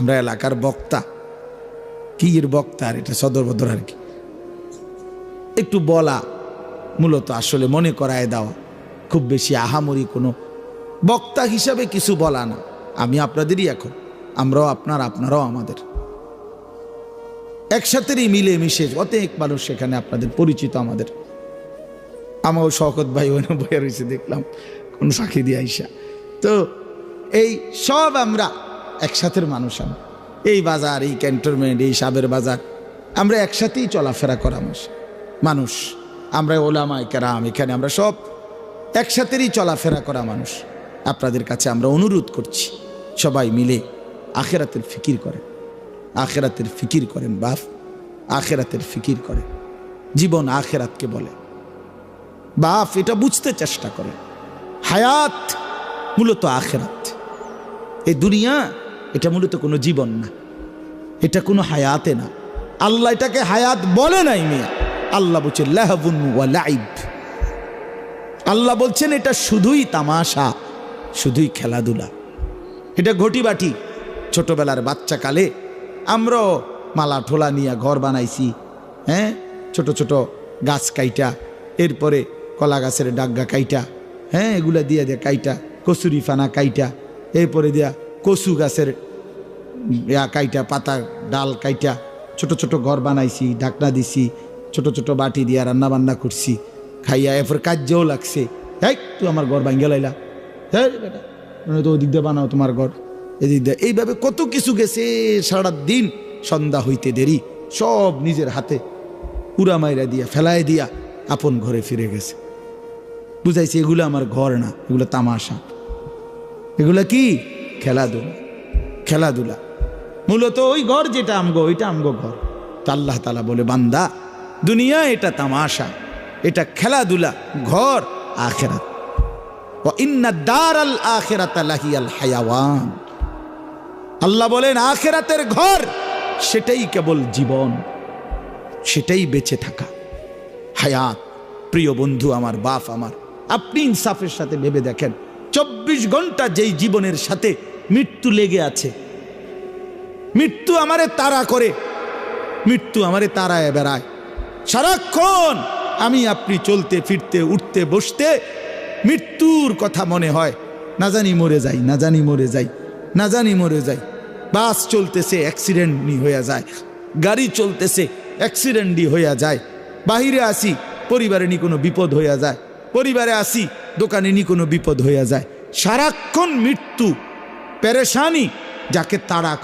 আমরা এলাকার বক্তা, কি এর বক্তা আর এটা সদর বদর আর কি, একটু বলা মূলত আসলে মনে করায় দেওয়া, খুব বেশি আহামরি কোনো বক্তা হিসাবে কিছু বলা না। আমি আপনাদেরই এখন, আমরাও আপনার, আপনারাও আমাদের, একসাথেই মিলে মিশে অনেক মানুষ সেখানে আপনাদের পরিচিত। আমাদের আমারও শওকত ভাই ওখানে বয়ে রয়েছে দেখলাম কোন সাক্ষী দিয়ে আইসা। তো এই সব আমরা একসাথের মানুষ, এই বাজার, এই ক্যান্টনমেন্ট, এই সাবের বাজার, আমরা একসাথেই চলাফেরা করা মানুষ। আমরা ওলামায়ে কেরাম এখানে আমরা সব একসাথেই চলাফেরা করা মানুষ। আপনাদের কাছে আমরা অনুরোধ করছি সবাই মিলে আখিরাতের ফিকির করেন, আখিরাতের ফিকির করেন বাপ, আখিরাতের ফিকির করেন। জীবন আখিরাতকে বলে বাপ, এটা বুঝতে চেষ্টা করেন। হায়াত মূলত আখিরাত। এই দুনিয়া এটা মূলত কোনো জীবন না, এটা কোনো হায়াতে না। আল্লাহ এটাকে হায়াত বলে নাই মিয়া। আল্লাহ বলছেন লাহবুন ওয়া লাইব। আল্লাহ বলছেন এটা শুধুই তামাশা, শুধুই খেলাধুলা। এটা ঘটি বাটি। ছোটবেলার বাচ্চা কালে আমরাও মালা ঠোলা নিয়ে ঘর বানাইছি, হ্যাঁ, ছোট ছোট গাছ কাইটা, এরপরে কলা গাছের ডাগা কাইটা, হ্যাঁ, এগুলা দিয়ে দিয়ে কাইটা, কচুরি ফানা কাইটা, এরপরে দিয়া কচু গাছের কাইটা, পাতা ডাল কাইটা ছোট ছোট ঘর বানাইছি, ঢাকনা দিছি, ছোট ছোট বাটি দিয়া রান্না বান্না করছি, খাইয়া এরপর কাজ্যও লাগছে। হ্যাঁ, তুই আমার ঘর ভাঙ্গে লাইলা, হ্যাঁ বেটা, তো ওদিক দিয়ে বানাও তোমার ঘর, এদিক দিয়ে। এইভাবে কত কিছু গেছে। সারা দিন সন্ধ্যা হইতে দেরি, সব নিজের হাতে পুরা মাইরা দিয়া ফেলায় দিয়া আপন ঘরে ফিরে গেছে। বুঝাইছে এগুলো আমার ঘর না, এগুলো তামাশা, এগুলো কি খেলাধুলা। খেলাধুলা মূলত ওই ঘর যেটা আমগো, ওইটা আমগো ঘর। তা আল্লাহ তাআলা বলে বান্দা, দুনিয়া এটা তামাশা, এটা খেলাধুলা, ঘর আখিরাত। ওয়া ইন্না দারাল আখিরাতা লাহিয়াল হায়াওয়ান। আল্লাহ বলেন আখিরাতের ঘর সেটাই কেবল জীবন, সেটাই বেঁচে থাকা, হায়াত। প্রিয় বন্ধু আমার, বাপ আমার, আপনি ইনসাফের সাথে ভেবে দেখেন, 24 ঘন্টা যেই জীবনের সাথে মৃত্যু লেগে আছে, মৃত্যু আমারে তাড়া করে, মৃত্যু আমারে তাড়ায় বেড়ায় সারাক্ষণ। আমি আপনি চলতে ফিরতে উঠতে বসতে মৃত্যুর কথা মনে হয়, না জানি মরে যাই, না জানি মরে যাই, না জানি মরে যাই। বাস চলতেছে অ্যাক্সিডেন্টই হয়ে যায়, গাড়ি চলতেছে অ্যাক্সিডেন্টই হয়ে যায়। বাহিরে আসি পরিবারে নি কোনো বিপদ হইয়া যায়, পরিবারে আসি দোকানে নি কোনো বিপদ হইয়া যায়। সারাক্ষণ মৃত্যু, পেরেশানি যাকে তাড়া